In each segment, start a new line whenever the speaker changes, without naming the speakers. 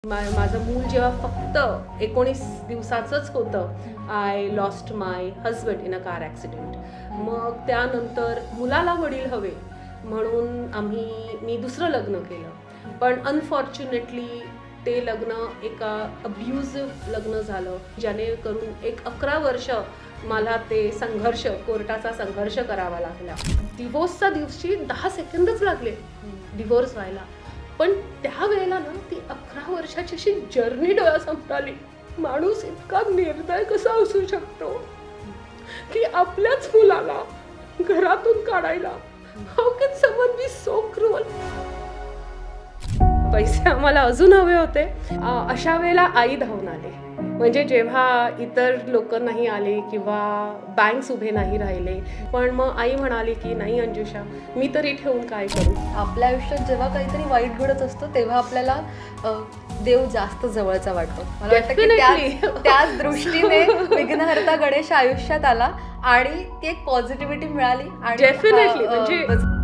माझं मूल जेव्हा फक्त 19 दिवसाचंच होतं, I lost my husband in a car accident. मग त्यानंतर मुलाला वडील हवे म्हणून मी दुसरं लग्न केलं. पण अनफॉर्च्युनेटली ते लग्न एका अब्युझिव्ह लग्न झालं, जेणेकरून 11 वर्ष मला ते कोर्टाचा संघर्ष करावा लागला. डिवोर्सच्या दिवशी 10 सेकंदच लागले डिवोर्स व्हायला. पण त्यावेळेला ना ती 11 वर्षाची अशी जर्नी डोळ्यासमोर आली. माणूस इतका निर्दय कसा असू शकतो की आपल्याच मुलाला घरातून काढायला. How can someone be so cruel. पैसे आम्हाला अजून हवे होते. अशा वेळेला आई धावून आले. म्हणजे जेव्हा इतर लोक नाही आले किंवा बँक्स उभे नाही राहिले, पण मग आई म्हणाली की नाही अंजुषा, मी तरी ठेवून काय करू.
आपल्या आयुष्यात जेव्हा काहीतरी वाईट घडत असतं तेव्हा आपल्याला देव जास्त जवळचा वाटतो. मला वाटतं की त्याच दृष्टीने विघ्नहर्ता गणेश आयुष्यात आला आणि ती एक पॉझिटिव्हिटी मिळाली. आणि
डेफिनेटली म्हणजे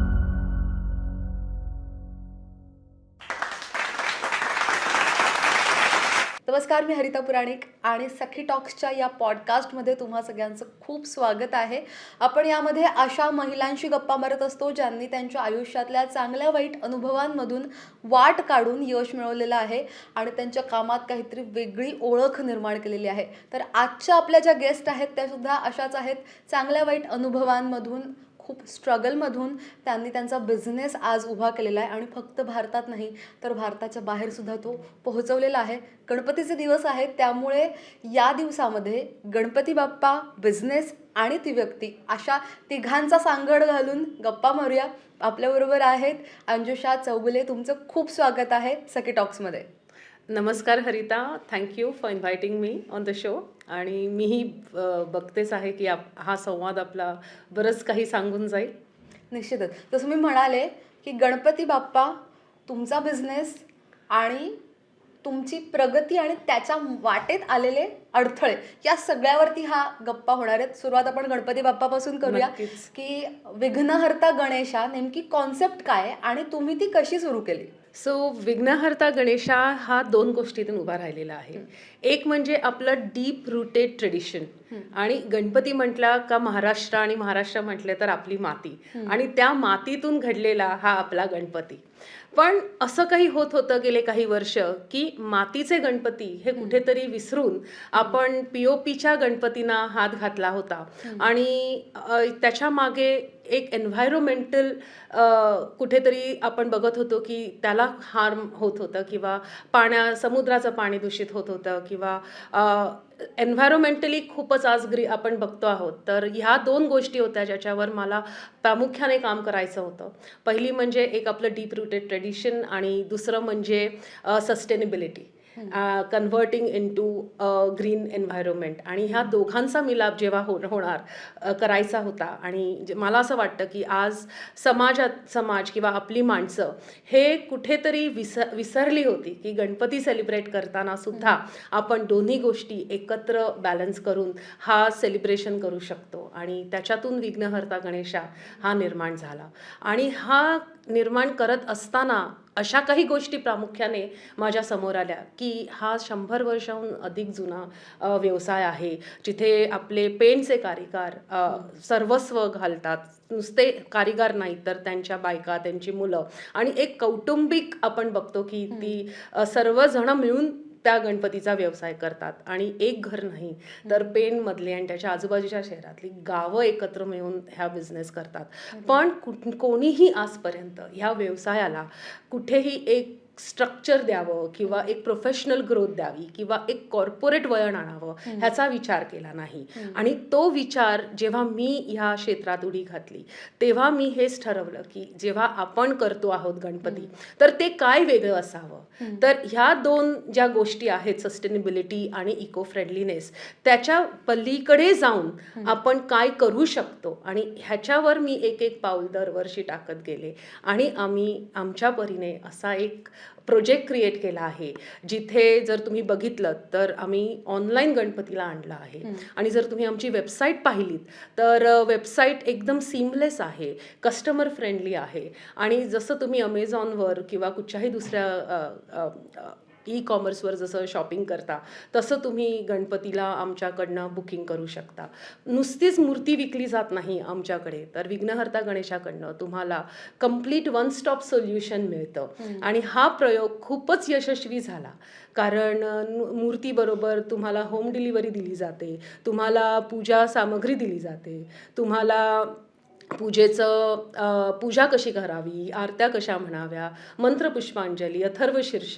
नमस्कार, मी हरिता पुराणिक आणि सखी टॉक्सच्या या पॉडकास्टमध्ये तुम्हा सगळ्यांचं खूप स्वागत आहे. आपण यामध्ये अशा महिलांशी गप्पा मारत असतो ज्यांनी त्यांच्या आयुष्यातल्या चांगल्या वाईट अनुभवांमधून वाट काढून यश मिळवलेलं आहे आणि त्यांच्या कामात काहीतरी वेगळी ओळख निर्माण केलेली आहे. तर आजच्या आपल्या ज्या गेस्ट आहेत त्या सुद्धा अशाच आहेत. चांगल्या वाईट अनुभवांमधून, खूप स्ट्रगलमधून त्यांनी त्यांचा बिझनेस आज उभा केलेला आहे आणि फक्त भारतात नाही तर भारताच्या बाहेरसुद्धा तो पोहोचवलेला आहे. गणपतीचे दिवस आहेत, त्यामुळे या दिवसामध्ये गणपती बाप्पा, बिझनेस आणि ती व्यक्ती अशा तिघांचा सांगड घालून गप्पा मारूया. आपल्याबरोबर आहेत अंजुषा चौगुले. तुमचं खूप स्वागत आहे सखी टॉक्समध्ये.
नमस्कार Harita, thank you for inviting me on the show. आणि मीही बघतेच आहे की हा संवाद आपला बरंच काही सांगून जाईल.
निश्चितच. जसं मी म्हणाले की गणपती बाप्पा, तुमचा बिझनेस आणि तुमची प्रगती आणि त्याच्या वाटेत आलेले अडथळे, या सगळ्यावरती हा गप्पा होणार आहेत. सुरुवात आपण गणपती बाप्पापासून करूया की विघ्नहर्ता गणेशा नेमकी कॉन्सेप्ट काय आणि तुम्ही ती कशी सुरू केली.
विघ्नहर्ता गणेशा हा 2 गोष्टीतून उभा राहिलेला आहे. एक म्हणजे आपलं डीप रूटेड ट्रेडिशन, आणि गणपती म्हटला का महाराष्ट्र, आणि महाराष्ट्र म्हटले तर आपली माती, आणि त्या मातीतून घडलेला हा आपला गणपती. पण असं काही होत होतं गेले काही वर्ष की मातीचे गणपती हे कुठेतरी विसरून आपण पीओपीच्या गणपतींना हात घातला होता. आणि त्याच्या मागे एक एन्व्हायरोमेंटल कुठेतरी आपण बघत होतो की त्याला हार्म होत होतं, किंवा समुद्राचं पाणी दूषित होत होतं, किंवा एन्व्हायरोमेंटली खूपच आज आपण बघतो आहोत. तर ह्या 2 गोष्टी होत्या ज्याच्यावर मला प्रामुख्याने काम करायचं होतं. पहिली म्हणजे एक आपलं डीप रूटेड ट्रेडिशन, आणि दुसरं म्हणजे sustainability, converting into green environment. आणि ह्या दोघांचा मिलाप जेव्हा होणार करायचा होता. आणि मला असं वाटतं की आज समाज किंवा आपली माणसं हे कुठेतरी विसरली होती की गणपती सेलिब्रेट करताना सुद्धा आपण दोन्ही गोष्टी एकत्र बॅलन्स करून हा सेलिब्रेशन करू शकतो. आणि त्याच्यातून विघ्नहर्ता गणेशा हा निर्माण झाला. आणि हा निर्माण करत असताना अशा काही गोष्टी प्रामुख्याने माझ्या समोर आल्या की हा 100 वर्षाहून अधिक जुना व्यवसाय आहे, जिथे आपले पेंटचे कारिगार सर्वस्व घालतात. नुसते कारिगार नाही तर त्यांच्या बायका, त्यांची मुलं, आणि एक कौटुंबिक आपण बघतो की ती सर्वजण मिळून त्या गणपतीचा व्यवसाय करतात. आणि एक घर नाही तर पेणमधले आणि त्याच्या आजूबाजूच्या शहरातली गावं एकत्र मिळून ह्या बिझनेस करतात. पण कोणीही आजपर्यंत ह्या व्यवसायाला कुठेही एक स्ट्रक्चर द्यावं, किंवा एक प्रोफेशनल ग्रोथ द्यावी, किंवा एक कॉर्पोरेट वळण आणावं ह्याचा विचार केला नाही. आणि तो विचार जेव्हा मी ह्या क्षेत्रात उडी घातली तेव्हा मी हेच ठरवलं की जेव्हा आपण करतो आहोत गणपती तर ते काय वेगळं असावं. तर ह्या 2 ज्या गोष्टी आहेत, सस्टेनेबिलिटी आणि इको फ्रेंडलीनेस, त्याच्या पलीकडे जाऊन आपण काय करू शकतो, आणि ह्याच्यावर मी एक पाऊल दरवर्षी टाकत गेले. आणि आम्ही आमच्या परीने असा एक प्रोजेक्ट क्रिएट केला आहे, जिथे जर तुम्ही बघितलं तर आम्ही ऑनलाईन गणपतीला आणलं आहे. आणि जर तुम्ही आमची वेबसाईट पाहिलीत तर वेबसाईट एकदम सीमलेस आहे, कस्टमर फ्रेंडली आहे. आणि जसं तुम्ही अमेझॉनवर किंवा कुठच्याही दुसऱ्या ई कॉमर्सवर जसं शॉपिंग करता तसं तुम्ही गणपतीला आमच्याकडनं बुकिंग करू शकता. नुसतीच मूर्ती विकली जात नाही आमच्याकडे, तर विघ्नहर्ता गणेशाकडनं तुम्हाला कम्प्लीट वन स्टॉप सोल्युशन मिळतं. आणि हा प्रयोग खूपच यशस्वी झाला, कारण मूर्तीबरोबर तुम्हाला होम डिलिव्हरी दिली जाते, तुम्हाला पूजा सामग्री दिली जाते, तुम्हाला पूजा कशी करावी, आरत्या कशा म्हणाव्या, मंत्रपुष्पांजली, अथर्वशीर्ष,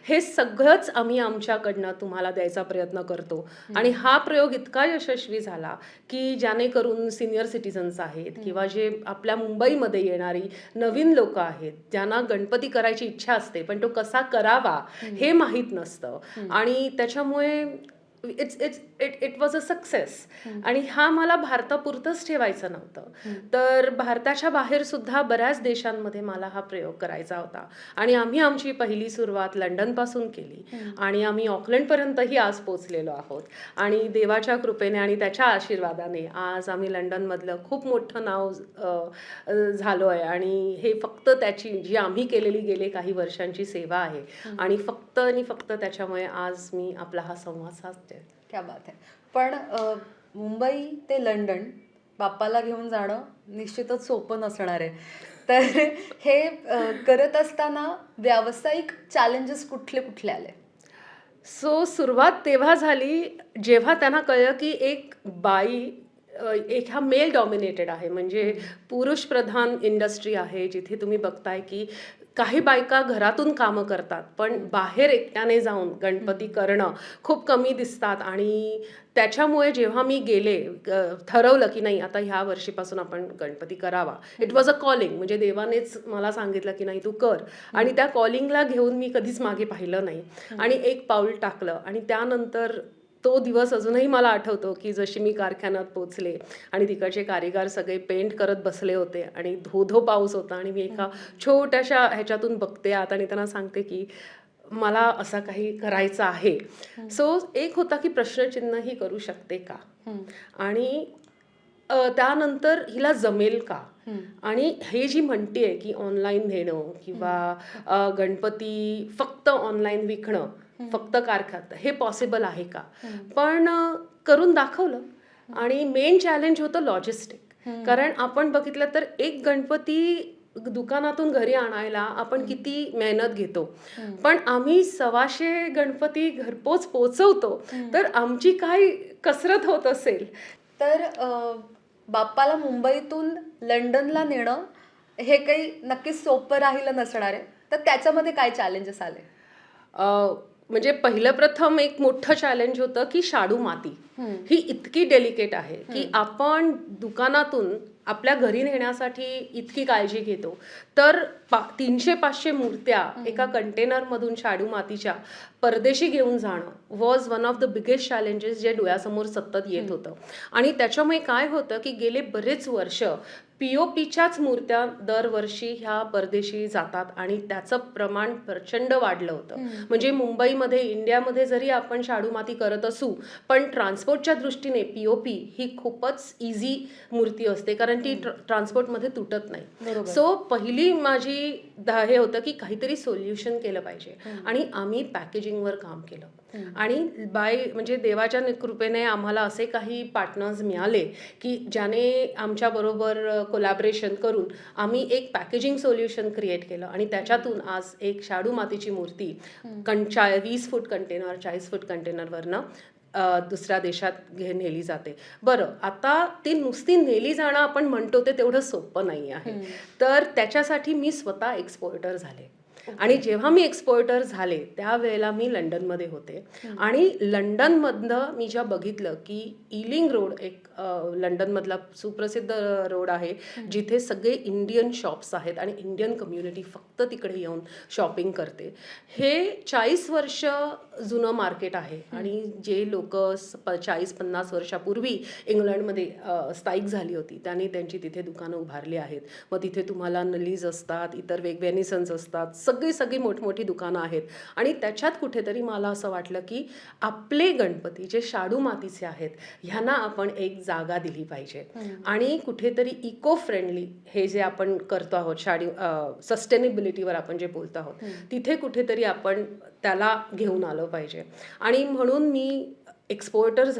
हे सगळंच आम्ही आमच्याकडनं तुम्हाला द्यायचा प्रयत्न करतो. आणि हा प्रयोग इतका यशस्वी झाला की जेणेकरून सिनियर सिटीजन्स आहेत किंवा जे आपल्या मुंबईमध्ये येणारी नवीन लोक आहेत, ज्यांना गणपती करायची इच्छा असते पण तो कसा करावा हे माहीत नसतं, आणि त्याच्यामुळे इट वॉज अ सक्सेस. आणि हा मला भारतापुरतंच ठेवायचं नव्हतं, तर भारताच्या बाहेर सुद्धा बऱ्याच देशांमध्ये मला हा प्रयोग करायचा होता. आणि आम्ही आमची पहिली सुरुवात लंडनपासून केली आणि आम्ही ऑकलंडपर्यंतही आज पोचलेलो आहोत. आणि देवाच्या कृपेने आणि त्याच्या आशीर्वादाने आज आम्ही लंडनमधलं खूप मोठं नाव झालो आहे. आणि हे फक्त त्याची जी आम्ही केलेली गेले काही वर्षांची सेवा आहे, आणि फक्त त्याच्यामुळे आज मी आपला हा संवाद साधते.
क्या बात आहे. पण मुंबई ते लंडन बाप्पाला घेऊन जाणं निश्चितच सोपं नसणार आहे. तर हे करत असताना व्यावसायिक चॅलेंजेस कुठले कुठले आले?
सुरुवात तेव्हा झाली जेव्हा त्यांना कळलं की एक बाई, एक हा मेल डॉमिनेटेड आहे, म्हणजे पुरुष प्रधान इंडस्ट्री आहे, जिथे तुम्ही बघताय की काही बायका घरातून कामं करतात पण बाहेर एकट्याने जाऊन गणपती करणं खूप कमी दिसतात. आणि त्याच्यामुळे जेव्हा मी गेले, ठरवलं की नाही आता ह्या वर्षीपासून आपण गणपती करावा. इट वॉज अ कॉलिंग, म्हणजे देवानेच मला सांगितलं की नाही तू कर. आणि त्या कॉलिंगला घेऊन मी कधीच मागे पाहिलं नाही आणि एक पाऊल टाकलं. आणि त्यानंतर तो दिवस अजूनही मला आठवतो की जशी मी कारखान्यात पोचले आणि तिकडचे कारीगार सगळे पेंट करत बसले होते आणि धो पाऊस होता, आणि मी एका छोट्याशा ह्याच्यातून बघते आत आणि त्यांना सांगते की मला असा काही करायचं आहे. एक होता की प्रश्नचिन्ह ही करू शकते का, आणि त्यानंतर हिला जमेल का. आणि हे जी म्हणतेय की ऑनलाईन नेणं किंवा गणपती फक्त ऑनलाईन विकणं, फक्त कारखान्यात, हे पॉसिबल आहे का. पण करून दाखवलं. आणि मेन चॅलेंज होतं लॉजिस्टिक, कारण आपण बघितलं तर एक गणपती दुकानातून घरी आणायला आपण किती मेहनत घेतो, पण आम्ही 125 गणपती घरपोच पोचवतो, तर आमची काय कसरत होत असेल.
तर बाप्पाला मुंबईतून लंडनला नेणं हे काही नक्कीच सोपं राहिलं नसणार आहे. तर त्याच्यामध्ये काय चॅलेंजेस आले?
म्हणजे पहिलं प्रथम एक मोठं चॅलेंज होतं की शाडू माती ही इतकी डेलिकेट आहे की आपण दुकानातून आपल्या घरी नेण्यासाठी इतकी काळजी घेतो, तर 300-500 मूर्त्या एका कंटेनरमधून शाडू मातीच्या परदेशी घेऊन जाणं was one of the biggest challenges, जे डोळ्यासमोर सतत येत होतं. आणि त्याच्यामुळे काय होतं की गेले बरेच वर्ष POPच्याच मूर्त्या दरवर्षी ह्या परदेशी जातात आणि त्याचं प्रमाण प्रचंड वाढलं होतं. म्हणजे मुंबईमध्ये, इंडियामध्ये जरी आपण शाडू माती करत असू, पण ट्रान्सपोर्टच्या दृष्टीने POP ही खूपच इझी मूर्ती असते, कारण ती ट्रान्सपोर्टमध्ये तुटत नाही. सो पहिली माझी हे होतं की काहीतरी सोल्युशन केलं पाहिजे. आणि आम्ही पॅकेजिंगवर काम केलं. आणि म्हणजे देवाच्या कृपेने आम्हाला असे काही पार्टनर्स मिळाले की ज्याने आमच्याबरोबर कोलॅबरेशन करून आम्ही एक पॅकेजिंग सोल्युशन क्रिएट केलं. आणि त्याच्यातून आज एक शाडू मातीची मूर्ती 20 फूट कंटेनर, 40 फूट कंटेनरवरनं दुसऱ्या देशात नेली जाते. बरं, आता ती नुसती नेली जाणं आपण म्हणतो ते तेवढं सोपं नाही आहे. तर त्याच्यासाठी मी स्वतः एक्सपोर्टर झाले. आणि जेव्हा मी एक्सपोर्टर झाले त्यावेळेला मी लंडनमध्ये होते. आणि लंडनमधनं मी जेव्हा बघितलं की ईलिंग रोड एक लंडनमधला सुप्रसिद्ध रोड आहे, जिथे सगळे इंडियन शॉप्स आहेत आणि इंडियन कम्युनिटी फक्त तिकडे येऊन शॉपिंग करते. हे 40 वर्ष जुनं मार्केट आहे. आणि जे लोक 40-50 वर्षापूर्वी इंग्लंडमध्ये स्थायिक झाली होती त्यांनी त्यांची तिथे दुकानं उभारली आहेत. मग तिथे तुम्हाला नलीज असतात, इतर वेनिसन्स असतात, सगळी मोठमोठी दुकानं आहेत आणि त्याच्यात कुठेतरी मला असं वाटलं की आपले गणपती जे शाडू मातीचे आहेत ह्यांना आपण एक जागा दिली पाहिजे आणि कुठेतरी इको फ्रेंडली हे जे आपण करतो आहोत सस्टेनेबिलिटीवर आपण जे बोलतो आहोत तिथे कुठेतरी आपण त्याला घेऊन आलं पाहिजे आणि म्हणून मी एक्सपोर्टर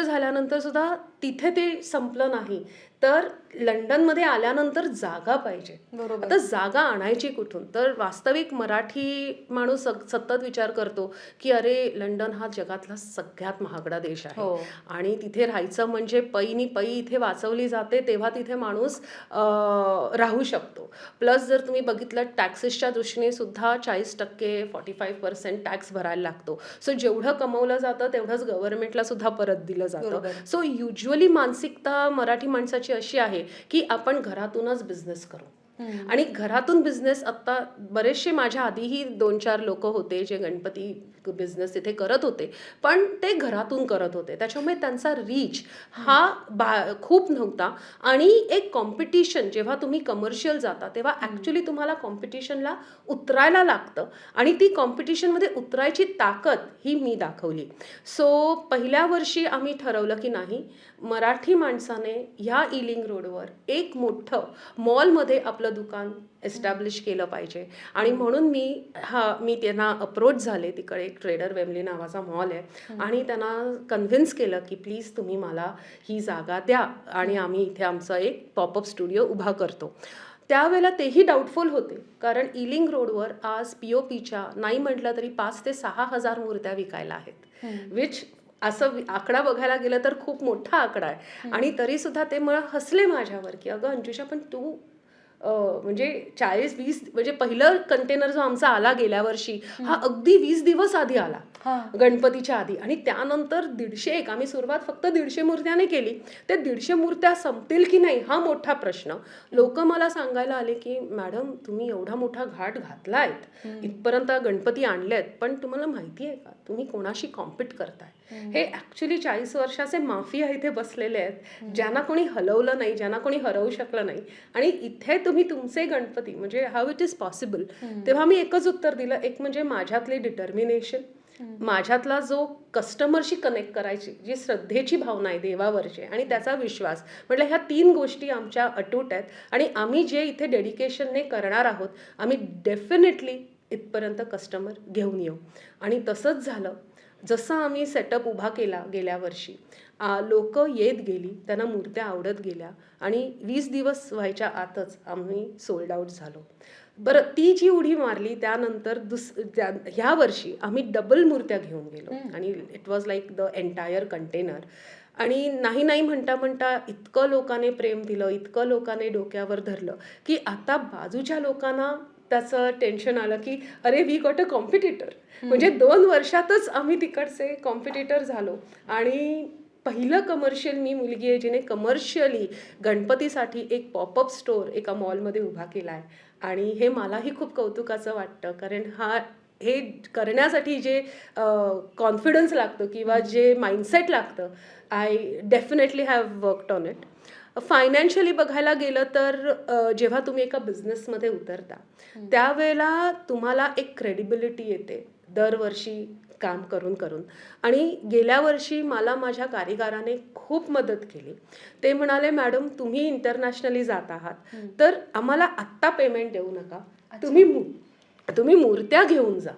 झाल्यानंतर सुद्धा तिथे ते संपलं नाही तर लंडनमध्ये आल्यानंतर जागा पाहिजे.
बरोबर.
आता जागा आणायची कुठून तर वास्तविक मराठी माणूस सतत विचार करतो की अरे लंडन हा जगातला सगळ्यात महागडा देश आहे आणि तिथे राहायचं म्हणजे पै इथे वाचवली जाते तेव्हा तिथे माणूस राहू शकतो. प्लस जर तुम्ही बघितलं टॅक्सेसच्या दृष्टीने सुद्धा 40% 45% टॅक्स भरायला लागतो. सो जेवढं कमवलं जातं तेवढंच गव्हर्नमेंटला सुद्धा परत दिलं जातं. सो युज्युअली मानसिकता मराठी माणसाची अशी आहे की आपण घरातूनच बिझनेस करू आणि घरातून बिझनेस आता बरेचसे माझ्या आधीही 2-4 लोक होते जे गणपती बिझनेस तिथे करत होते पण ते घरातून करत होते त्याच्यामुळे त्यांचा रीच हा खूप नव्हता आणि एक कॉम्पिटिशन जेव्हा तुम्ही कमर्शियल जाता तेव्हा ॲक्च्युली तुम्हाला कॉम्पिटिशनला उतरायला लागतं आणि ती कॉम्पिटिशनमध्ये उतरायची ताकद ही मी दाखवली. सो पहिल्या वर्षी आम्ही ठरवलं की नाही मराठी माणसाने ह्या इलिंग रोडवर एक मोठं मॉलमध्ये आपलं दुकान एस्टॅब्लिश केलं पाहिजे आणि म्हणून मी त्यांना अप्रोच झाले. तिकडे एक ट्रेडर वेमली नावाचा मॉल आहे आणि त्यांना कन्व्हिन्स केलं की प्लीज तुम्ही मला ही जागा द्या आणि आम्ही इथे आमचा एक पॉपअप स्टुडिओ उभा करतो. त्यावेळेला तेही डाऊटफुल होते कारण इलिंग रोडवर आज POPच्या नाही म्हटलं तरी 5,000 ते 6,000 मूर्त्या विकायला आहेत विच असं आकडा बघायला गेलं तर खूप मोठा आकडा आहे आणि तरी सुद्धा ते मला हसले माझ्यावर की अगं अंजुषा पण तू म्हणजे 40-20 म्हणजे पहिलं कंटेनर जो आमचा आला गेल्या वर्षी हा अगदी 20 दिवस आधी आला गणपतीच्या आधी आणि त्यानंतर 150 आम्ही सुरुवात फक्त 150 मूर्त्याने केली. ते 150 मूर्त्या संपतील की नाही हा मोठा प्रश्न. लोक मला सांगायला आले की मॅडम तुम्ही एवढा मोठा घाट घातलायत इथपर्यंत गणपती आणलेत पण तुम्हाला माहिती आहे का तुम्ही कोणाशी कॉम्पिट करताय. हे ऍक्च्युली 40 वर्षाचे माफिया इथे बसलेले आहेत ज्यांना कोणी हलवलं नाही ज्यांना कोणी हरवू शकलं नाही आणि इथे तुम्ही तुमचे गणपती म्हणजे हाऊ इट इज पॉसिबल. तेव्हा मी एकच उत्तर दिलं एक म्हणजे माझ्यातली डिटर्मिनेशन माझ्यातला जो कस्टमरशी कनेक्ट करायची जी श्रद्धेची भावना आहे देवावरची आणि त्याचा विश्वास म्हटलं ह्या 3 गोष्टी आमच्या अटूट आहेत आणि आम्ही जे इथे डेडिकेशनने करणार आहोत आम्ही डेफिनेटली इथपर्यंत कस्टमर घेऊन येऊ आणि तसंच झालं. जसं आम्ही सेटअप उभा केला गेल्या वर्षी लोक येत गेली त्यांना मूर्त्या आवडत गेल्या आणि 20 दिवस व्हायच्या आतच आम्ही सोल्ड आउट झालो. बरं ती जी उडी मारली त्यानंतर ह्या वर्षी आम्ही डबल मूर्त्या घेऊन गेलो आणि it was like the entire container आणि नाही म्हणता इतकं लोकांनी प्रेम दिलं इतकं लोकांनी डोक्यावर धरलं की आता बाजूच्या लोकांना त्याचं टेन्शन आलं की अरे वी गॉट अ कॉम्पिटिटर. म्हणजे 2 वर्षातच आम्ही तिकडचे कॉम्पिटिटर झालो आणि पहिलं कमर्शियल मी मुलगी आहे जिने कमर्शियली गणपतीसाठी एक पॉपअप स्टोअर एका मॉलमध्ये उभा केला आहे आणि हे मलाही खूप कौतुकाचं वाटतं कारण हे करण्यासाठी जे कॉन्फिडन्स लागतं किंवा जे माइंडसेट लागतं I definitely have worked on it. Financially बघायला गेलं तर जेव्हा तुम्ही एका बिझनेसमध्ये उतरता त्यावेळेला तुम्हाला एक क्रेडिबिलिटी येते दरवर्षी काम करून आणि गेल्या वर्षी मला माझ्या कारीगराने खूप मदत केली. ते म्हणाले मॅडम तुम्ही इंटरनॅशनली जात आहात तर आम्हाला आत्ता पेमेंट देऊ नका तुम्ही मूर्त्या घेऊन जा.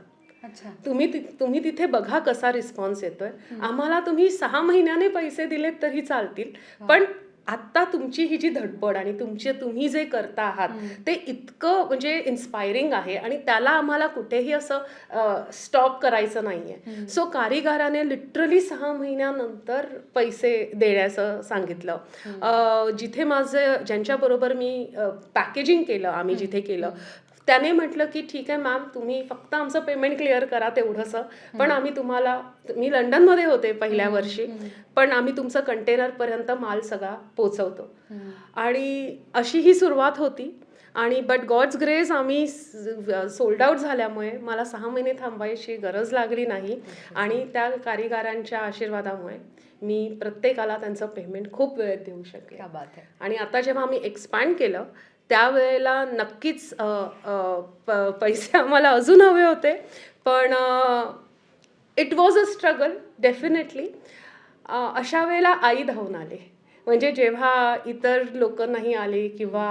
तुम्ही तिथे बघा कसा रिस्पॉन्स येतोय आम्हाला तुम्ही 6 महिन्याने पैसे दिलेत तरी चालतील पण आत्ता तुमची ही जी धडपड आणि तुम्ही जे करता आहात ते इतकं म्हणजे इन्स्पायरिंग आहे आणि त्याला आम्हाला कुठेही असं स्टॉप करायचं नाहीये. सो कारीगराने लिटरली 6 महिन्यानंतर पैसे देण्याचं सांगितलं. जिथे ज्यांच्याबरोबर मी पॅकेजिंग केलं आम्ही जिथे केलं त्याने म्हटलं की ठीक आहे मॅम तुम्ही फक्त आमचं पेमेंट क्लिअर करा तेवढंसं पण आम्ही तुम्हाला मी लंडनमध्ये होते पहिल्या वर्षी पण आम्ही तुमचं कंटेनरपर्यंत माल सगळा पोचवतो आणि अशी ही सुरुवात होती आणि बट गॉड्स ग्रेस आम्ही सोल्ड आउट झाल्यामुळे मला 6 महिने थांबायची गरज लागली नाही आणि त्या कारीगरांच्या आशीर्वादामुळे मी प्रत्येकाला त्यांचं पेमेंट खूप वेळेत देऊ शकले. आणि आता जेव्हा आम्ही एक्सपॅन्ड केलं त्यावेळेला नक्कीच पैसे आम्हाला अजून हवे होते, पण it was a struggle definitely. अशा वेळेला आई धावून आले. म्हणजे जेव्हा इतर लोक नाही आले किंवा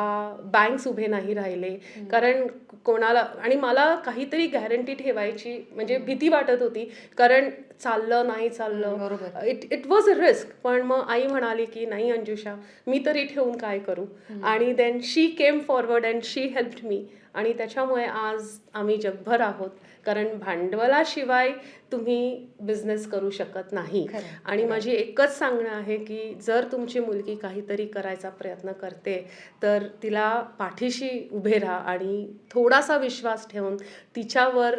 बँक्स उभे नाही राहिले, कारण कोणाला, आणि मला काहीतरी गॅरंटी ठेवायची म्हणजे भीती वाटत होती, कारण चाललं नाही चाललं,
बरोबर.
It was a risk. पण मग आई म्हणाली की नाही अंजुषा, मी तरी ठेवून काय करू. आणि then she came forward and she helped me. आणि त्याच्यामुळे आज आम्ही जगभर आहोत, कारण भांडवलाशिवाय तुम्ही बिझनेस करू शकत नाही.
खरं.
आणि माझी एकच सांगणं आहे की जर तुमची मुलगी काहीतरी करायचा प्रयत्न करते तर तिला पाठीशी उभे राहा आणि थोडासा विश्वास ठेवून तिच्यावर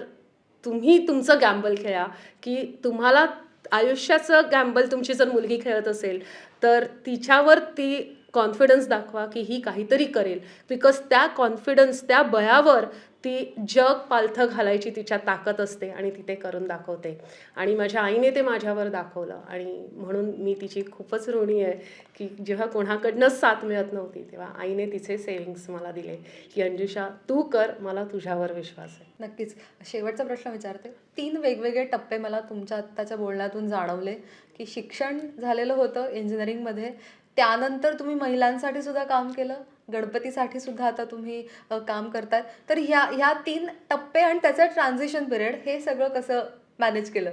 तुम्ही तुमचं गॅम्बल खेळा. की तुम्हाला आयुष्याचं गॅम्बल तुमची जर मुलगी खेळत असेल तर तिच्यावर ती कॉन्फिडन्स दाखवा की ही काहीतरी करेल, बिकॉज त्या कॉन्फिडन्स, त्या बळावर ती जग पालथं घालायची तिच्या ताकद असते आणि ती ते करून दाखवते. आणि माझ्या आईने ते माझ्यावर दाखवलं आणि म्हणून मी तिची खूपच ऋणी आहे की जेव्हा कोणाकडनंच साथ मिळत नव्हती तेव्हा आईने तिचे सेविंग्स मला दिले की अंजुषा तू कर, मला तुझ्यावर विश्वास आहे.
नक्कीच. शेवटचा प्रश्न विचारते. 3 वेगवेगळे टप्पे मला तुमच्या आत्ताच्या बोलण्यातून जाणवले, की शिक्षण झालेलं होतं इंजिनिअरिंगमध्ये. त्यानंतर तुम्ही महिलांसाठी सुद्धा काम केलं. गणपतीसाठी सुद्धा आता तुम्ही काम करताय. तर ह्या 3 टप्पे आणि त्याचं ट्रान्झिशन पिरियड हे सगळं कसं मॅनेज केलं?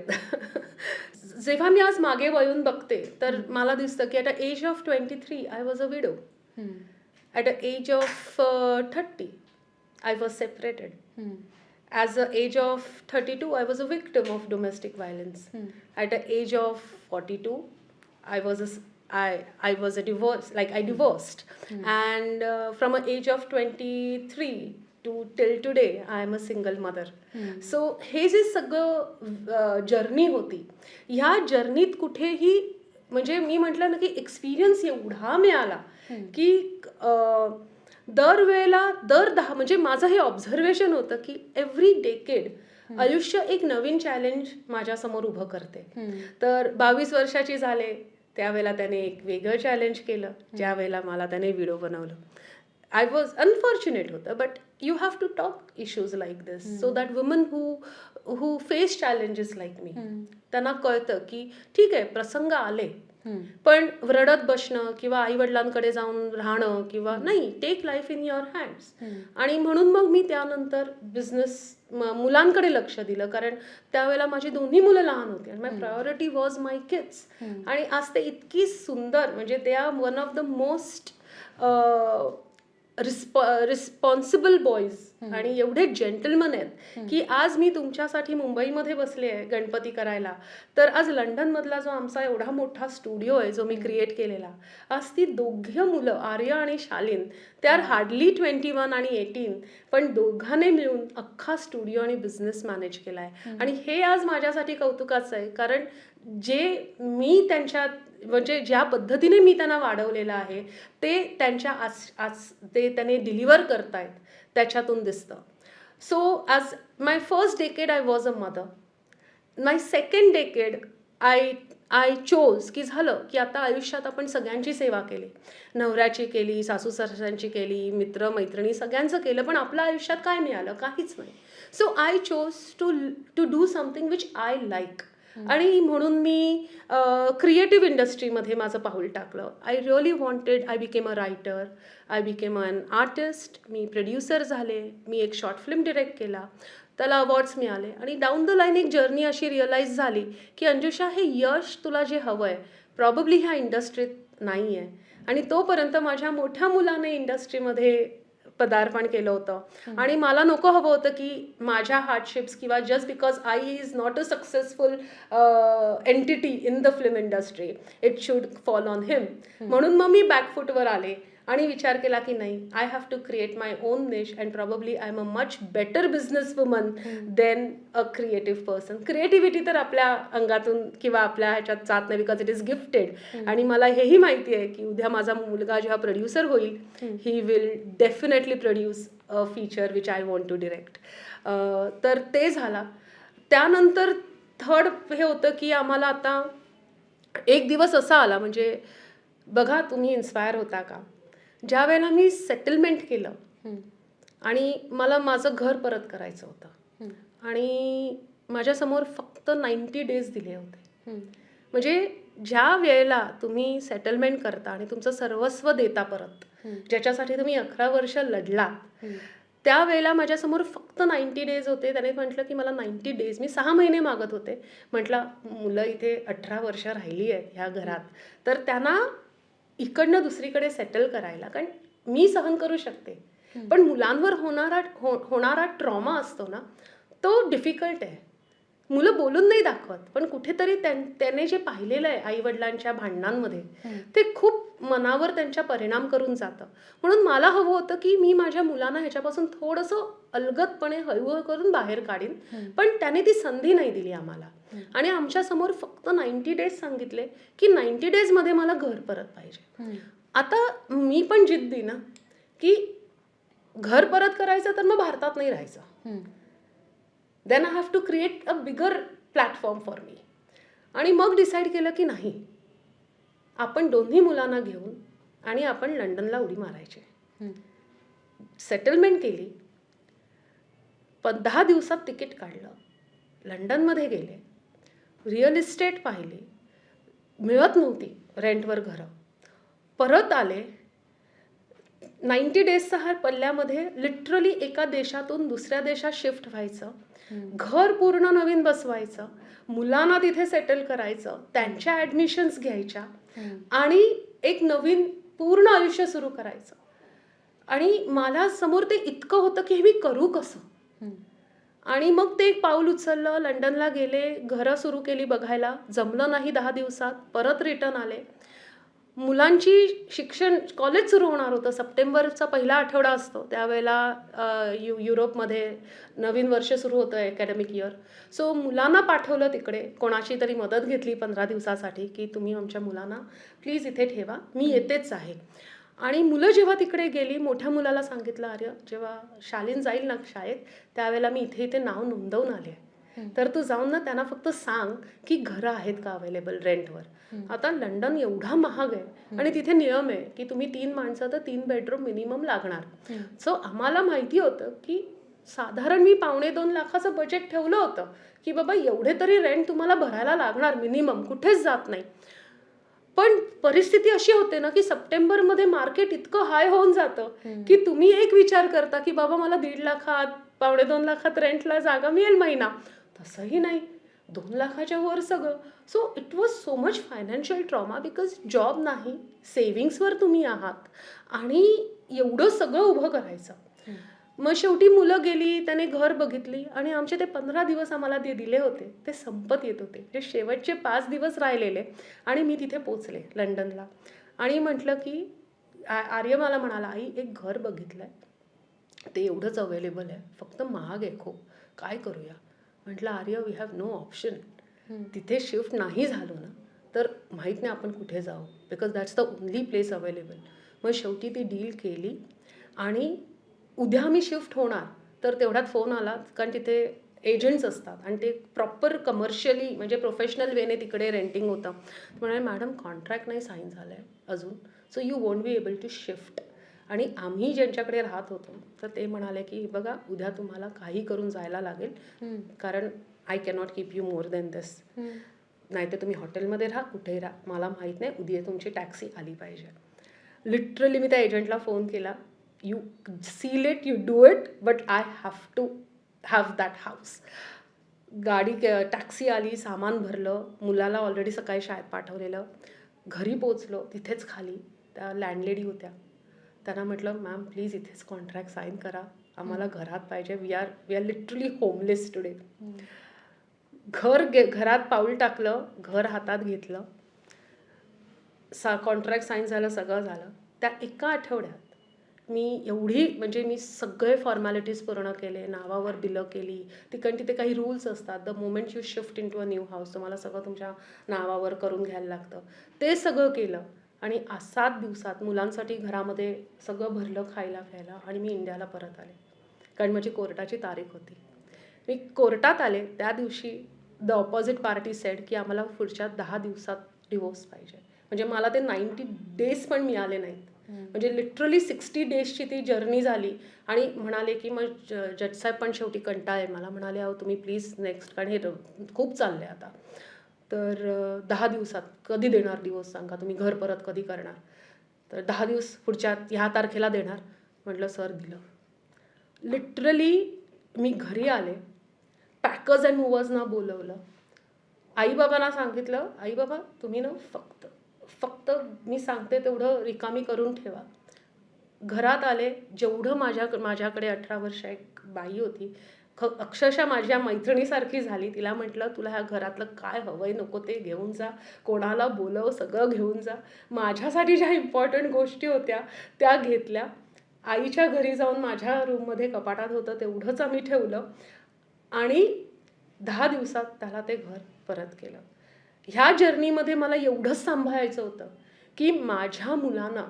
जेव्हा मी आज मागे वळून बघते तर मला दिसतं की at a age of 23 I was a widow. At a age of 30 I was separated. At the age of 32, I was a victim of domestic violence. At the age of 42, I was I was a divorce, like I divorced. And from an age of 23 to till today, I am a single mother. So हे जे सगळं journey होती, ह्या जर्नीत कुठेही म्हणजे मी म्हटलं ना की एक्सपिरियन्स एवढा मिळाला की दरवेळेला दर 10 म्हणजे माझं हे ऑब्झर्वेशन होतं की एव्हरी डेकेड आयुष्य एक नवीन चॅलेंज माझ्यासमोर उभं करते. तर 22 वर्षाची झाले त्यावेळेला त्याने एक वेगळं चॅलेंज केलं, ज्या वेळेला मला त्याने व्हिडिओ बनवलं. आय वॉज अनफॉर्च्युनेट होतं, but you have to talk issues like this so that woman who face challenges like me, त्यांना कळतं की ठीक आहे प्रसंग आले, पण रडत बसणं किंवा आई वडिलांकडे जाऊन राहणं किंवा नाही, take life in your hands. आणि म्हणून मग मी त्यानंतर बिझनेस मुलांकडे लक्ष दिलं, कारण त्यावेळेला माझी दोन्ही मुलं लहान होती आणि माय प्रायोरिटी वॉज माय किड्स. आणि आज ते इतकी सुंदर, म्हणजे they are one of the most responsible boys आणि एवढे जेंटलमन आहेत की आज मी तुमच्यासाठी मुंबईमध्ये बसले आहे गणपती करायला, तर आज लंडनमधला जो आमचा एवढा मोठा स्टुडिओ आहे जो मी क्रिएट केलेला, आज ती दोघी मुलं आर्य आणि शालीन, ते आर हार्डली 21 आणि 18, पण दोघांनी मिळून अख्खा स्टुडिओ आणि बिझनेस मॅनेज केला आहे. आणि हे आज माझ्यासाठी कौतुकाचं आहे, कारण जे मी त्यांच्या म्हणजे ज्या पद्धतीने मी त्यांना वाढवलेलं आहे ते त्यांच्या आज ते त्याने डिलिव्हर करतायत त्याच्यातून दिसतं. So as my first decade I was a mother. My second decade I chose की झालं की आता आयुष्यात आपण सगळ्यांची सेवा केली, नवऱ्याची केली, सासू सासऱ्यांची केली, मित्र मैत्रिणी सगळ्यांचं केलं, पण आपल्या आयुष्यात काय मिळालं? काहीच नाही. So I chose to do something which I like. आणि म्हणून मी क्रिएटिव्ह इंडस्ट्रीमध्ये माझं पाऊल टाकलं. I really wanted, I became a writer, I became an artist, मी प्रोड्युसर झाले, मी एक शॉर्ट फिल्म डिरेक्ट केला, त्याला अवॉर्ड्स मिळाले. आणि डाऊन द लाईन एक जर्नी अशी रिअलाईज झाली की अंजुषा हे यश तुला जे हवं आहे प्रॉबब्ली ह्या इंडस्ट्रीत नाही आहे. आणि तोपर्यंत माझ्या मोठ्या मुलाने इंडस्ट्रीमध्ये पदार्पण केलं होतं आणि मला नको हवं होतं की माझ्या हार्डशिप्स किंवा just because I is not a successful entity in the film industry it should fall on him. म्हणून मग मी बॅकफूटवर आले आणि विचार केला की नाही, I have to create my own niche and probably I am a much better business woman than a creative person. Creativity तर आपल्या अंगातून किंवा आपल्या ह्याच्यात जात नाही, बिकॉज इट इज गिफ्टेड. आणि मला हेही माहिती आहे की उद्या माझा मुलगा जेव्हा प्रोड्युसर होईल he will definitely produce a feature which I want to direct. तर ते झाला. त्यानंतर थर्ड हे होतं की आम्हाला आता एक दिवस असा आला, म्हणजे बघा तुम्ही इन्स्पायर होता का, ज्या वेळेला मी सेटलमेंट केलं आणि मला माझं घर परत करायचं होतं आणि माझ्यासमोर फक्त 90 डेज दिले होते. म्हणजे ज्या वेळेला तुम्ही सेटलमेंट करता आणि तुमचं सर्वस्व देता परत, ज्याच्यासाठी तुम्ही 11 वर्ष लढलात, त्यावेळेला माझ्यासमोर फक्त 90 डेज होते. त्याने म्हटलं की मला 90 डेज, मी 6 महिने मागत होते. म्हटलं मुलं इथे 18 वर्ष राहिली आहेत ह्या घरात, तर त्यांना इकडनं दुसरीकडे सेटल करायला, कारण मी सहन करू शकते, पण मुलांवर होणारा ट्रॉमा असतो ना, तो डिफिकल्ट आहे. मुलं बोलून नाही दाखवत, पण कुठेतरी त्याने जे पाहिलेलं आहे आईवडिलांच्या भांडणांमध्ये, ते खूप मनावर त्यांच्या परिणाम करून जातं. म्हणून मला हवं होतं की मी माझ्या मुलांना ह्याच्यापासून थोडंसं अलगदपणे हळूहळू करून बाहेर काढीन, पण त्याने ती संधी नाही दिली आम्हाला. आणि आमच्या समोर फक्त 90 डेज सांगितले की 90 डेजमध्ये मला घर परत पाहिजे. आता मी पण जिद्दी ना, की घर परत करायचं तर मग भारतात नाही राहायचं. Then I have to create a bigger platform for me. आणि मग डिसाईड केलं की नाही, आपण दोन्ही मुलांना घेऊन आणि आपण लंडनला उडी मारायची. सेटलमेंट केली, 10 दिवसात तिकीट काढलं, लंडनमध्ये गेले, रिअल इस्टेट पाहिली, मिळत नव्हती रेंटवर घरं, परत आले. 90 डेजचा हा पल्ल्यामध्ये लिटरली एका देशातून दुसऱ्या देशात शिफ्ट व्हायचं, घर पूर्ण नवीन बसवायचं, मुलांना तिथे सेटल करायचं, त्यांच्या ॲडमिशन्स घ्यायच्या आणि एक नवीन पूर्ण आयुष्य सुरू करायचं. आणि मला समोर ते इतकं होतं की हे मी करू कसं. आणि मग ते एक पाऊल उचललं, लंडनला गेले, घरं सुरू केली बघायला, जमलं नाही 10 दिवसात, परत रिटर्न आले. मुलांची शिक्षण, कॉलेज सुरू होणार होतं, सप्टेंबरचा पहिला आठवडा असतो त्यावेळेला युरोपमध्ये नवीन वर्ष सुरू होतं, अकॅडमिक इयर. सो मुलांना पाठवलं तिकडे, कोणाची तरी मदत घेतली 15 दिवसासाठी की तुम्ही आमच्या मुलांना प्लीज इथे ठेवा, मी येतेच आहे. आणि मुलं जेव्हा तिकडे गेली, मोठ्या मुलाला सांगितलं, अरे जेव्हा शालीन जाईल ना शाळेत, त्यावेळेला मी इथे नाव नोंदवून आले, तर तू जाऊन ना त्यांना फक्त सांग की घरं आहेत का अवेलेबल रेंटवर. आता लंडन एवढा महाग आहे आणि तिथे नियम आहे की तुम्ही 3 माणसं तर 3 बेडरूम मिनिमम लागणार. सो आम्हाला माहिती होतं की साधारण मी 2.5 लाखाचं बजेट ठेवलं होतं की बाबा एवढे तरी रेंट तुम्हाला भरायला लागणार मिनिमम, कुठेच जात नाही. पण परिस्थिती अशी होते ना की सप्टेंबरमध्ये मार्केट इतकं हाय होऊन जातं की तुम्ही एक विचार करता की बाबा मला 1.5 लाखात 2.5 लाखात रेंटला जागा मिळेल महिना, तसंही नाही, 2 लाखाच्या वर सगळं. So it was so much financial trauma, because job नाही, सेव्हिंग्सवर तुम्ही आहात आणि एवढं सगळं उभं करायचं. मग शेवटी मुलं गेली, त्याने घर बघितली आणि आमचे ते 15 दिवस आम्हाला ते दिले होते ते संपत येत होते. जे शेवटचे 5 दिवस राहिलेले आणि मी तिथे पोचले लंडनला. आणि म्हटलं की आर्य मला म्हणाला, आई एक घर बघितलंय, ते एवढंच अवेलेबल आहे, फक्त महाग आहे खूप, काय करूया. म्हटलं आर्य वी हॅव नो ऑप्शन. तिथे शिफ्ट नाही झालो ना तर माहीत नाही आपण कुठे जाऊ, because that's the only place available. मग शेवटी ती डील केली आणि उद्या मी शिफ्ट होणार, तर तेवढ्यात फोन आला, कारण तिथे एजंट्स असतात आणि ते प्रॉपर कमर्शियली म्हणजे प्रोफेशनल वेने तिकडे रेंटिंग होतं. म्हणाले मॅडम कॉन्ट्रॅक्ट नाही साईन झालं आहे अजून, so you won't be able to shift. आणि आम्ही ज्यांच्याकडे राहत होतो तर ते म्हणाले की बघा उद्या तुम्हाला काही करून जायला लागेल, कारण I cannot keep you more than this. नाहीतर तुम्ही हॉटेलमध्ये राहा, कुठेही राहा, मला माहीत नाही, उद्या तुमची टॅक्सी आली पाहिजे. लिटरली मी त्या एजंटला फोन केला, you seal it, you do it, but I have to have that house. गाडी टॅक्सी आली, सामान भरलं, मुलाला ऑलरेडी सकाळी शाळेत पाठवलेलं, घरी पोचलो, तिथेच खाली त्या लँडलेडी होत्या. त्यांना म्हटलं मॅम प्लीज इथेच कॉन्ट्रॅक्ट साईन करा, आम्हाला घरात पाहिजे, we are literally homeless today. घरात पाऊल टाकलं, घर हातात घेतलं, कॉन्ट्रॅक्ट साईन झालं, सगळं झालं. त्या एका आठवड्यात मी एवढी म्हणजे मी सगळे फॉर्मॅलिटीज पूर्ण केले, नावावर बिलं केली. तिथे काही रूल्स असतात, the moment you shift into a new house तुम्हाला सगळं तुमच्या नावावर करून घ्यायला लागतं, ते सगळं केलं. आणि 7 दिवसात मुलांसाठी घरामध्ये सगळं भरलं, खायला प्यायला, आणि मी इंडियाला परत आले, कारण माझी कोर्टाची तारीख होती. मी कोर्टात आले त्या दिवशी द ऑपोजिट पार्टी सेड की आम्हाला पुढच्या 10 दिवसात डिवोर्स पाहिजे. म्हणजे मला ते 90 डेज पण मिळाले नाहीत. म्हणजे लिटरली 60 डेजची ती जर्नी झाली. आणि म्हणाले की मग जज साहेब पण शेवटी कंटाळले. मला म्हणाले अहो तुम्ही प्लीज नेक्स्ट, कारण हे खूप चाललंय आता. तर 10 दिवसात कधी देणार डिवोर्स सांगा, तुम्ही घर परत कधी करणार. तर 10 दिवस पुढच्या ह्या तारखेला देणार. म्हटलं सर दिलं. लिटरली मी घरी आले, पॅकर्स अँड मूव्हर्सना बोलवलं, आईबाबांना सांगितलं आई बाबा तुम्ही ना फक्त मी सांगते तेवढं रिकामी करून ठेवा. घरात आले, जेवढं माझ्याकडे 18 वर्ष एक बाई होती, अक्षरशः माझ्या मैत्रिणीसारखी झाली. तिला म्हटलं तुला ह्या घरातलं काय हवंय नको ते घेऊन जा, कोणाला बोलव सगळं घेऊन जा. माझ्यासाठी ज्या इम्पॉर्टंट गोष्टी होत्या त्या घेतल्या. आईच्या घरी जाऊन माझ्या रूममध्ये कपाटात होतं तेवढंच आम्ही ठेवलं आणि 10 दिवसात त्याला ते घर परत केलं. ह्या जर्नीमध्ये मला एवढंच सांभाळायचं होतं की माझ्या मुलांना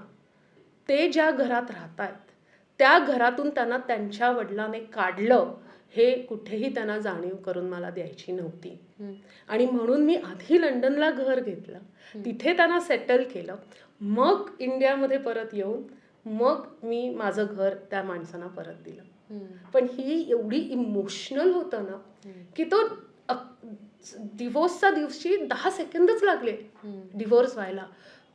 ते ज्या घरात राहत आहेत त्या घरातून त्यांना त्यांच्या वडिलांनी काढलं हे कुठेही त्यांना जाणीव करून मला द्यायची नव्हती. आणि म्हणून मी आधी लंडनला घर घेतलं, तिथे त्यांना सेटल केलं, मग इंडियामध्ये परत येऊन मग मी माझं घर त्या माणसांना परत दिलं. पण ही एवढी इमोशनल होतं ना की तो डिवोर्सच्या दिवशी 10 सेकंदच लागले डिवोर्स व्हायला.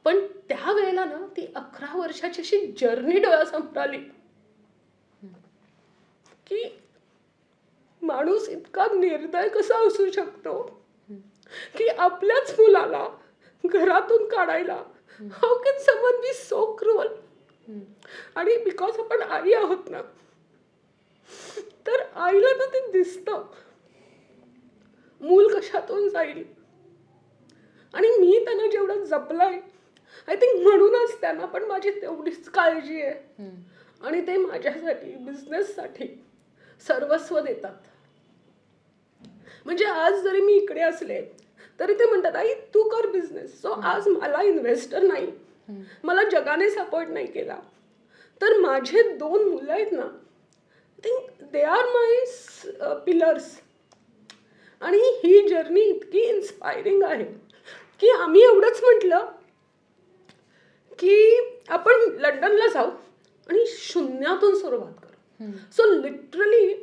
पण त्यावेळेला ना ती 11 वर्षाची अशी जर्नी डोळ्यासमोर आली की माणूस इतका निर्दय कसा असू शकतो की आपल्याच मुलाला घरातून काढायला. How can someone be so cruel. आणि बिकॉज आपण आई आहोत ना, तर आईला ना ते दिसतं मूल कशातून जाईल. आणि मी त्यांना जेवढं जपलंय आय थिंक म्हणूनच त्यांना पण माझी तेवढीच काळजी आहे. आणि ते माझ्यासाठी बिझनेससाठी सर्वस्व देतात. म्हणजे आज जरी मी इकडे असले तरी ते म्हणतात आई तू कर बिझनेस. सो आज मला इन्व्हेस्टर नाही, मला जगाने सपोर्ट नाही केला, तर माझे 2 मुलं आहेत ना I think they are my pillars. आणि ही जर्नी इतकी इन्स्पायरिंग आहे की आम्ही एवढंच म्हटलं की आपण लंडनला जाऊ आणि शून्यातून सुरुवात करू. सो लिटरली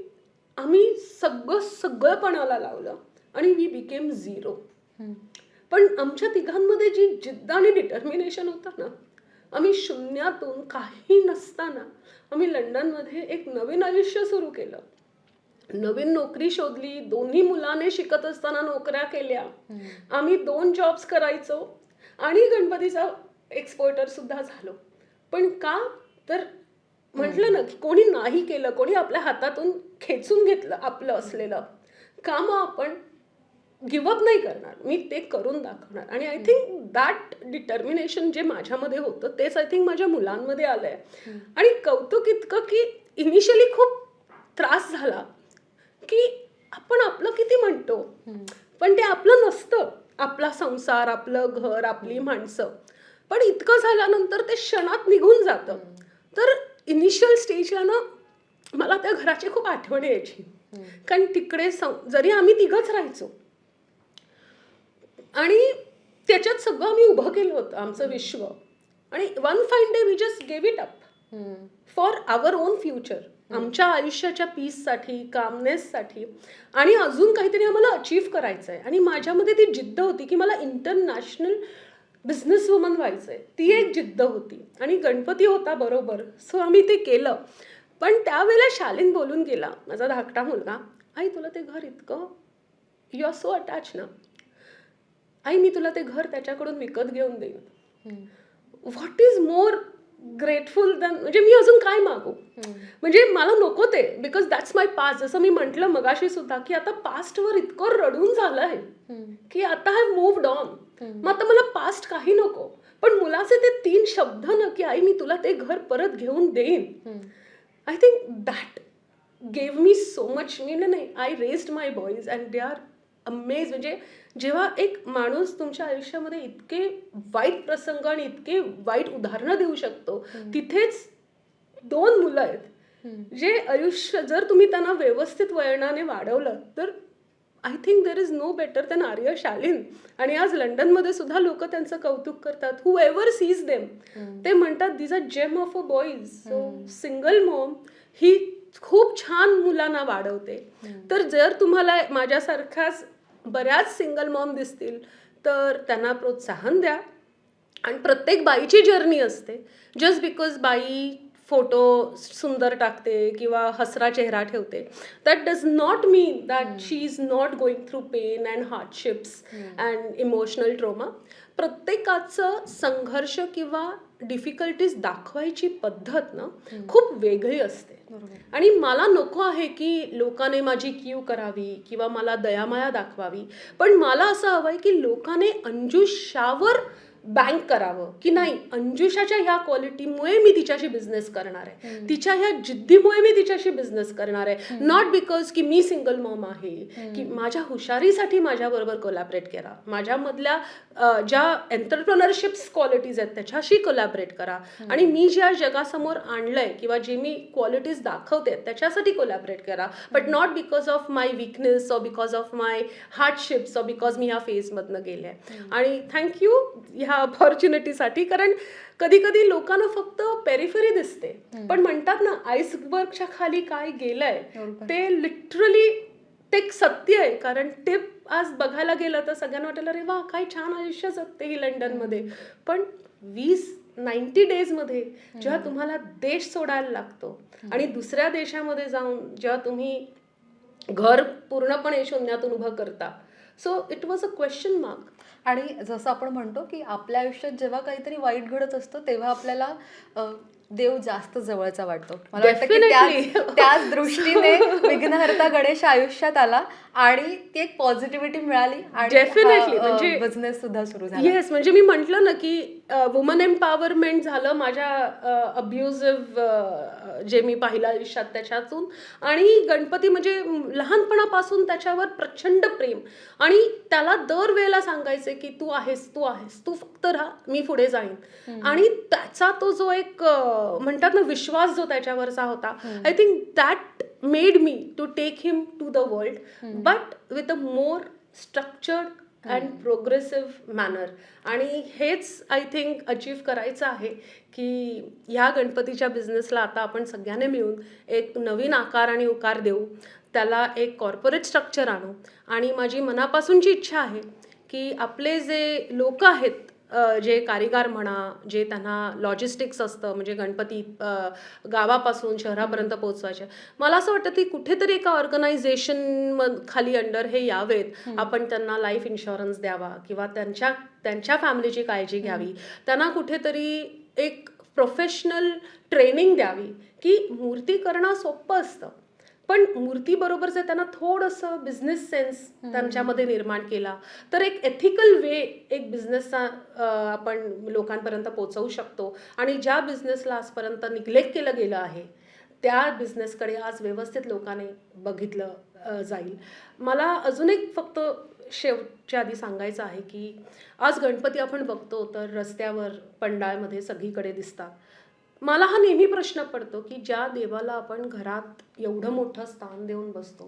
आम्ही सगळं पणाला लावलं आणि वी बिकेम 0. पण आमच्या तिघांमध्ये जी जिद्द आणि डिटर्मिनेशन होता ना, आम्ही शून्यातून काही नसताना आम्ही लंडनमध्ये एक नवीन आयुष्य सुरू केलं, नवीन नोकरी शोधली, 2 मुलाने शिकत असताना नोकऱ्या केल्या, आम्ही 2 जॉब्स करायचो आणि गणपतीचा एक्सपोर्टर सुद्धा झालो. पण का तर म्हटलं ना की कोणी नाही केलं, कोणी आपल्या हातातून खेचून घेतलं आपलं असलेलं काम, आपण गिवअप नाही करणार, मी ते करून दाखवणार. आणि आय थिंक दॅट डिटर्मिनेशन जे माझ्यामध्ये होतं तेच आय थिंक माझ्या मुलांमध्ये आलंय. आणि कौतुक इतकं की इनिशियली खूप त्रास झाला की आपण आपलं किती म्हणतो पण ते आपलं नसतं, आपला संसार, आपलं घर, आपली माणसं. पण इतकं झाल्यानंतर ते क्षणात निघून जातं. तर इनिशियल स्टेजला ना मला त्या घराची खूप आठवण यायची. कारण तिकडे जरी आम्ही तिघंच राहायचो आणि त्याच्यात सगळं आम्ही उभं केलं होतं आमचं विश्व. आणि one fine day we just gave it up for our own future, आमच्या आयुष्याच्या पीससाठी, कामनेससाठी. आणि अजून काहीतरी आम्हाला अचीव्ह करायचं आहे. आणि माझ्यामध्ये ती जिद्द होती की मला इंटरनॅशनल बिझनेस वुमन व्हायचं आहे, ती एक जिद्द होती. आणि गणपती होता बरोबर, सो आम्ही ते केलं. पण त्यावेळेला शालीन बोलून गेला, माझा धाकटा मुलगा, आई तुला ते घर इतकं यू आर सो अटॅच ना, आई मी तुला ते घर त्याच्याकडून विकत घेऊन देईन. What is more grateful than, म्हणजे मी अजून काय मागू. म्हणजे मला नको ते, बिकॉज दॅट्स माय पास्ट. जसं मी म्हटलं मगाशी सुद्धा की आता पास्टवर इतकं रडून झालं आहे की आता आय मूव्ड ऑन. मग आता मला पास्ट काही नको, पण मुलाचे ते 3 शब्द ना की आई मी तुला ते घर परत घेऊन देईन, I think that gave me so much. मी नाही, I raised my boys and they are amaze. म्हणजे जेव्हा एक माणूस तुमच्या आयुष्यामध्ये इतके वाईट प्रसंग आणि इतके वाईट उदाहरणं देऊ शकतो, तिथेच 2 मुलं आहेत जे आयुष्य जर तुम्ही त्यांना व्यवस्थित वळणाने वाढवलं तर I think there is no better than Arya Shaleen. आणि आज लंडनमध्ये सुद्धा लोक त्यांचं कौतुक करतात. हू एव्हर सीज देम ते म्हणतात these are gem of a boys. So single mom ही खूप छान मुलांना वाढवते. तर जर तुम्हाला माझ्यासारख्याच बऱ्याच सिंगल मॉम दिसतील तर त्यांना प्रोत्साहन द्या. आणि प्रत्येक बाईची जर्नी असते. जस्ट बिकॉज बाई फोटो सुंदर टाकते किंवा हसरा चेहरा ठेवते, that does not mean that she is not going through pain and hardships and emotional trauma. प्रत्येकाचं संघर्ष किंवा डिफिकल्टीज दाखवायची पद्धत ना खूप वेगळी असते. आणि मला नको आहे की लोकांनी माझी कीव करावी किंवा मला दयामाया दाखवावी, पण मला असं हवं आहे की लोकांनी अंजुशावर बँक करावं की नाही, अंजुशाच्या ह्या क्वालिटीमुळे मी तिच्याशी बिझनेस करणार आहे, तिच्या ह्या जिद्दीमुळे मी तिच्याशी बिझनेस करणार आहे. नॉट बिकॉज की मी सिंगल मॉम आहे, की माझ्या हुशारीसाठी माझ्याबरोबर कोलॅबरेट करा, माझ्यामधल्या ज्या एंटरप्रेनरशिप्स क्वालिटीज आहेत त्याच्याशी कोलॅबरेट करा. आणि मी ज्या जगासमोर आणलंय किंवा जे मी क्वालिटीज दाखवते त्याच्यासाठी कोलॅबरेट करा, but not because of my weakness or because of my hardships or because मी ह्या फेजमधनं गेले. आणि थँक्यू ह्या ऑपॉर्च्युनिटीसाठी. कारण कधी कधी लोकांना फक्त पेरिफरी दिसते, पण म्हणतात ना आईसबर्गच्या खाली काय गेलंय ते लिटरली ते एक सत्य आहे. कारण ते आज बघायला गेलं तर सगळ्यांना वाटेल अरे वा काय छान आयुष्य जगते ही लंडनमध्ये. पण 90 डेजमध्ये जेव्हा तुम्हाला देश सोडायला लागतो आणि दुसऱ्या देशामध्ये जाऊन जेव्हा तुम्ही घर पूर्णपणे शून्यातून उभं करता, so it was a question mark.
आणि जसं आपण म्हणतो की आपल्या आयुष्यात जेव्हा काहीतरी वाईट घडत असतं तेव्हा आपल्याला देव जास्त जवळचा वाटतो. मला वाटतं की त्याच दृष्टीने विघ्नहर्ता गणेश आयुष्यात आला आणि ती एक पॉझिटिव्हिटी मिळाली आणि
डेफिनेटली म्हणजे
बिझनेस सुद्धा सुरू झाला.
येस, म्हणजे मी म्हटलं ना की वुमन एम्पॉवरमेंट झालं माझ्या अब्युझिव्ह जे मी पाहिलं आयुष्यात त्याच्यातून. आणि गणपती म्हणजे लहानपणापासून त्याच्यावर प्रचंड प्रेम आणि त्याला दरवेळेला सांगायचे की तू आहेस तू आहेस, तू फक्त राहा, मी पुढे जाईन. आणि त्याचा तो जो एक म्हणतात ना विश्वास जो त्याच्यावरचा होता, I think that made me to take him to the world, but with a more structured and progressive manner. आणि हेच आय थिंक अचीव्ह करायचं आहे की ह्या गणपतीच्या बिझनेसला आता आपण सगळ्यांनी मिळून एक नवीन आकार आणि उकार देऊ, त्याला एक कॉर्पोरेट स्ट्रक्चर आणू. आणि माझी मनापासूनची इच्छा आहे की आपले जे लोक आहेत, जे कारीगार म्हणा, जे त्यांना लॉजिस्टिक्स असतं म्हणजे गणपती गावापासून शहरापर्यंत पोहोचवायचे, मला असं वाटतं की कुठेतरी एका ऑर्गनायझेशन खाली अंडर हे यावेत. आपण त्यांना लाईफ इन्शुरन्स द्यावा किंवा त्यांच्या फॅमिलीची काळजी घ्यावी, त्यांना कुठेतरी एक प्रोफेशनल ट्रेनिंग द्यावी की मूर्ती करणं सोपं असतं, पण मूर्तीबरोबर जर त्यांना थोडंसं बिझनेस सेन्स त्यांच्यामध्ये निर्माण केला तर एक एथिकल वे एक बिझनेसचा आपण लोकांपर्यंत पोहोचवू शकतो. आणि ज्या बिझनेसला आजपर्यंत निग्लेक्ट केलं गेलं आहे त्या बिझनेसकडे आज व्यवस्थित लोकांनी बघितलं जाईल. मला अजून एक फक्त शेवटच्या आधी सांगायचं आहे की आज गणपती आपण बघतो तर रस्त्यावर पंडाळमध्ये सगळीकडे दिसतात. मला हा नेहमी प्रश्न पडतो की ज्या देवाला आपण घरात एवढं मोठं स्थान देऊन बसतो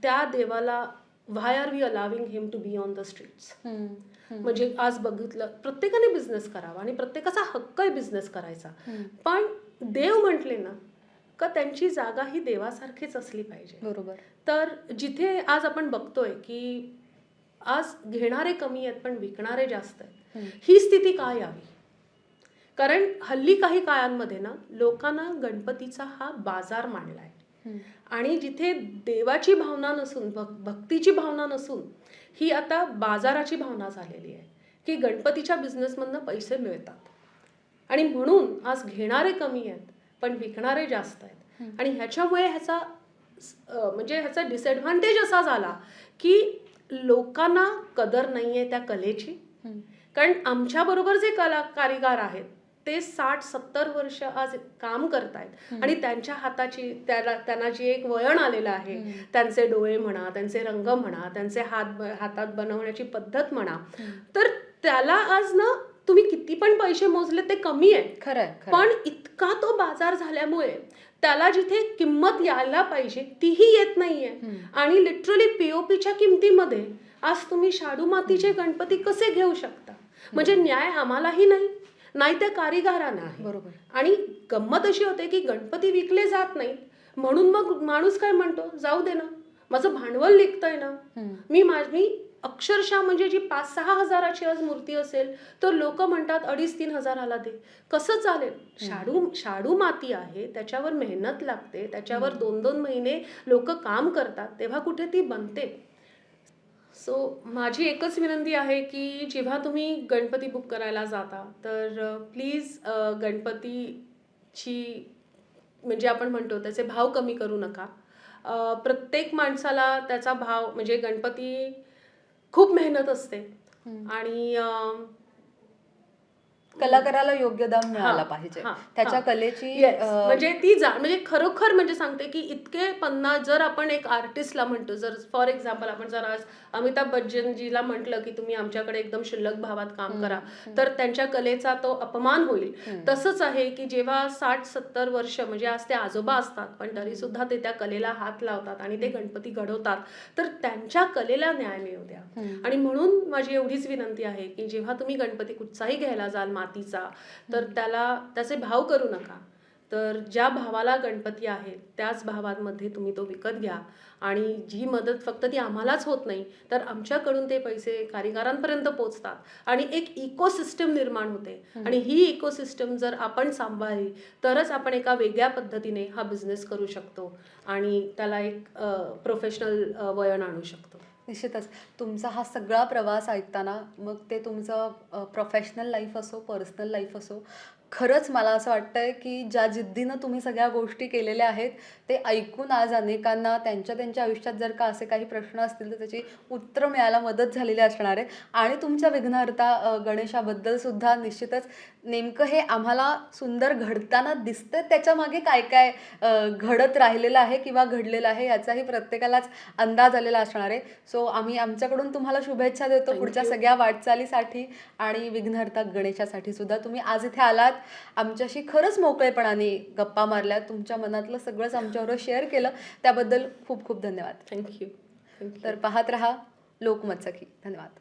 त्या देवाला why are we allowing him to be on the streets. म्हणजे आज बघितलं प्रत्येकाने बिझनेस करावा आणि प्रत्येकाचा हक्क आहे बिझनेस करायचा, पण देव म्हटले ना का त्यांची जागा ही देवासारखीच असली पाहिजे.
बरोबर.
तर जिथे आज आपण बघतोय की आज घेणारे कमी आहेत पण विकणारे जास्त आहेत, ही स्थिती का यावी? कारण हल्ली काही काळांमध्ये ना लोकांना गणपतीचा हा बाजार मांडलाय आणि जिथे देवाची भावना नसून भक्तीची भावना नसून ही आता बाजाराची भावना झालेली आहे की गणपतीच्या बिझनेसमधनं पैसे मिळतात. आणि म्हणून आज घेणारे कमी आहेत पण विकणारे जास्त आहेत. आणि ह्याच्यामुळे ह्याचा डिसएडव्हान्टेज असा झाला की लोकांना कदर नाही आहे त्या कलेची. कारण आमच्याबरोबर जे कारीगार आहेत ते 60-70 वर्ष आज काम करतायत आणि त्यांच्या हाताची त्यांना जी एक वळण आलेलं आहे, त्यांचे डोळे म्हणा, त्यांचे रंग म्हणा, त्यांचे हातात बनवण्याची पद्धत म्हणा, तर त्याला आज ना तुम्ही किती पण पैसे मोजले ते कमी आहे.
खरंय
पण इतका तो बाजार झाल्यामुळे त्याला जिथे किंमत यायला पाहिजे तीही येत नाहीये. आणि लिटरली पीओपीच्या किमतीमध्ये आज तुम्ही शाडू मातीचे गणपती कसे घेऊ शकता? म्हणजे न्याय आम्हालाही नाही त्या कारिगारांना आहे.
बरोबर.
आणि गंमत अशी होते की गणपती विकले जात नाहीत म्हणून मग माणूस काय म्हणतो, जाऊ दे ना, माझं भांडवल निघतंय ना. मी अक्षरशः म्हणजे जी 5-6 हजाराची आज मूर्ती असेल तर लोक म्हणतात 2,500-3 हजाराला दे. कसं चालेल? शाडू माती आहे, त्याच्यावर मेहनत लागते, त्याच्यावर 2-2 महिने लोक काम करतात, तेव्हा कुठे ती बनते. सो माझी एकच विनंती आहे की जेव्हा तुम्ही गणपती बुक करायला जाता तर प्लीज गणपतीची म्हणजे आपण म्हणतो त्याचे भाव कमी करू नका. प्रत्येक माणसाला त्याचा भाव म्हणजे गणपती खूप मेहनत असते आणि
कलाकाराला योग्य दाम मिळाला पाहिजे त्याच्या कलेची.
म्हणजे ती म्हणजे खरोखर म्हणजे सांगते की इतके 50 जर आपण एक आर्टिस्टला म्हणतो, जर फॉर एक्झाम्पल आपण जर आज अमिताभ बच्चनजीला म्हटलं की तुम्ही आमच्याकडे एकदम क्षुल्लक भावात काम करा तर त्यांच्या कलेचा तो अपमान होईल. तसंच आहे की जेव्हा 60-70 वर्ष म्हणजे आज ते आजोबा असतात पण तरी सुद्धा ते त्या कलेला हात लावतात आणि ते गणपती घडवतात तर त्यांच्या कलेला न्याय मिळू द्या. आणि म्हणून माझी एवढीच विनंती आहे की जेव्हा तुम्ही गणपती कुठचाही घ्यायला जाल मातीचा तर त्याचे भाव करू नका. तर ज्या भावाला गणपती आहे त्याच भावांमध्ये तुम्ही तो विकत घ्या. आणि जी मदत फक्त ती आम्हालाच होत नाही तर आमच्याकडून ते पैसे कारिगारांपर्यंत पोहोचतात आणि एक इकोसिस्टम निर्माण होते. आणि ही इकोसिस्टम जर आपण सांभाळली तरच आपण एका वेगळ्या पद्धतीने हा बिझनेस करू शकतो आणि त्याला एक प्रोफेशनल वळण आणू शकतो.
निश्चितच तुमचा हा सगळा प्रवास ऐकताना मग ते तुमचं प्रोफेशनल लाईफ असो पर्सनल लाईफ असो, खरंच मला असं वाटतंय की ज्या जिद्दीनं तुम्ही सगळ्या गोष्टी केलेल्या आहेत ते ऐकून आज अनेकांना त्यांच्या आयुष्यात जर का असे काही प्रश्न असतील तर त्याची उत्तरं मिळायला मदत झालेली असणार आहे. आणि तुमच्या विघ्नहर्ता गणेशाबद्दल सुद्धा निश्चितच नेमकं हे आम्हाला सुंदर घडताना दिसतं, त्याच्या मागे काय काय घडत राहिलेलं आहे किंवा घडलेलं आहे याचाही प्रत्येकालाच अंदाज आलेला असणार आहे. सो आम्ही आमच्याकडून तुम्हाला शुभेच्छा देतो पुढच्या सगळ्या वाटचालीसाठी आणि विघ्नहर्ता गणेशासाठी सुद्धा. तुम्ही आज इथे आलात, आमच्याशी खरंच मोकळेपणाने गप्पा मारल्या, तुमच्या मनातलं सगळंच आमच्याबरोबर शेअर केलं, त्याबद्दल खूप खूप धन्यवाद.
थँक्यू.
तर पाहत रहा लोकमत सखी. धन्यवाद.